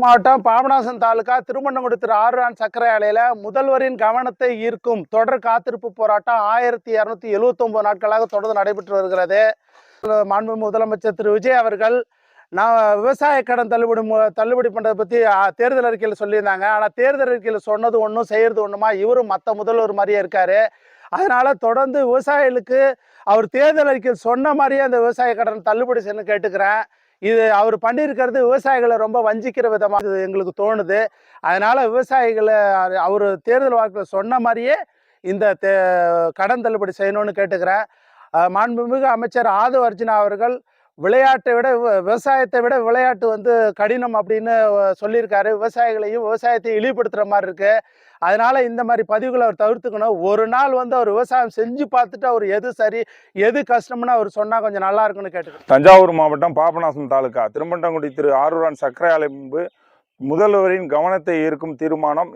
மாவட்டம் பாபநாசம் தாலுகா திருமணங்குடி திரு ஆறுரான் சர்க்கரை ஆலையில முதல்வரின் கவனத்தை ஈர்க்கும் தொடர் காத்திருப்பு போராட்டம் 1279 நாட்களாக தொடர்ந்து நடைபெற்று வருகிறது. மாண்பு முதலமைச்சர் திரு விஜய் அவர்கள் நான் விவசாய கடன் தள்ளுபடி பண்றதை பத்தி தேர்தல் அறிக்கையில் சொல்லியிருந்தாங்க. ஆனா தேர்தல் அறிக்கையில் சொன்னது ஒன்றும் செய்யறது ஒண்ணுமா, இவரும் மற்ற முதல்வர் மாதிரியே இருக்காரு. அதனால தொடர்ந்து விவசாயிகளுக்கு அவர் தேர்தல் அறிக்கையில் சொன்ன மாதிரியே அந்த விவசாய கடன் தள்ளுபடி செய்யணும்னு கேட்டுக்கிறேன். இது அவர் பண்ணியிருக்கிறது விவசாயிகளை ரொம்ப வஞ்சிக்கிற விதமாக எங்களுக்கு தோணுது. அதனால விவசாயிகளை அவர் தேர்தல் வாக்கில் சொன்ன மாதிரியே இந்த கடன் தள்ளுபடி செய்யணும்னு கேட்டுக்கிறேன். மாண்புமிகு அமைச்சர் ஆதவ் அர்ஜுனா அவர்கள் விளையாட்டை விட விவசாயத்தை விட விளையாட்டு கடினம் அப்படின்னு சொல்லியிருக்காரு. விவசாயிகளையும் விவசாயத்தையும் இழிவுபடுத்துகிற மாதிரி இருக்கு. அதனால இந்த மாதிரி பதிவுகளை அவர் தவிர்த்துக்கணும். ஒரு நாள் அவர் விவசாயம் செஞ்சு பார்த்துட்டு அவர் எது சரி எது கஷ்டம்னு அவர் சொன்னால் கொஞ்சம் நல்லா இருக்குன்னு கேட்டுக்கிறேன். தஞ்சாவூர் மாவட்டம் பாபநாசம் தாலுகா திருமணங்குடி திரு ஆறுரான் சர்க்கரை ஆலை முன்பு முதல்வரின் கவனத்தை ஈர்க்கும் தீர்மானம்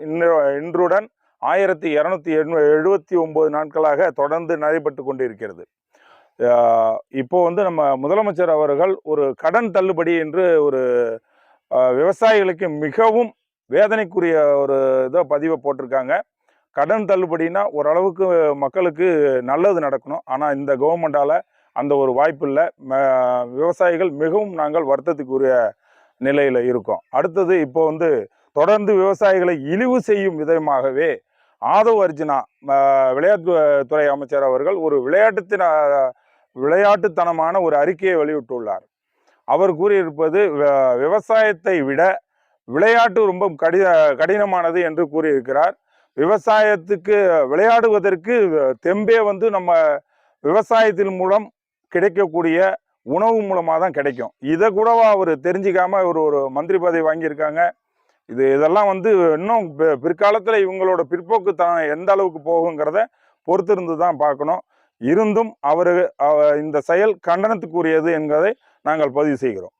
இன்றுடன் 1279 நாட்களாக தொடர்ந்து நடைபெற்று கொண்டிருக்கிறது. இப்போ நம்ம முதலமைச்சர் அவர்கள் ஒரு கடன் தள்ளுபடி என்று ஒரு விவசாயிகளுக்கு மிகவும் வேதனைக்குரிய ஒரு இதை பதிவை போட்டிருக்காங்க. கடன் தள்ளுபடினா ஓரளவுக்கு மக்களுக்கு நல்லது நடக்கணும். ஆனால் இந்த கவர்மெண்டால் அந்த ஒரு வாய்ப்பு இல்லை. விவசாயிகள் மிகவும் நாங்கள் வருத்தத்துக்குரிய நிலையில் இருக்கோம். அடுத்தது இப்போ தொடர்ந்து விவசாயிகளை இழிவு செய்யும் விதமாகவே ஆதவ் அர்ஜுனா விளையாட்டுத்துறை அமைச்சர் அவர்கள் ஒரு விளையாட்டுத்தனமான ஒரு அறிக்கையை வெளியிட்டுள்ளார். அவர் கூறியிருப்பது விவசாயத்தை விட விளையாட்டு ரொம்ப கடினமானது என்று கூறியிருக்கிறார். விவசாயத்துக்கு விளையாடுவதற்கு தெம்பே நம்ம விவசாயத்தின் மூலம் கிடைக்கக்கூடிய உணவு மூலமாக தான் கிடைக்கும். இதை கூடவா அவர் தெரிஞ்சிக்காம ஒரு மந்திரி பதவி வாங்கியிருக்காங்க. இதெல்லாம் இன்னும் பிற்காலத்தில் இவங்களோட பிற்போக்குத்தனம் எந்த அளவுக்கு போகுங்கிறத பொறுத்திருந்து தான் பார்க்கணும். இருந்தும் இந்த செயல் கண்டனத்துக்குரியது என்பதை நாங்கள் பதிவு செய்கிறோம்.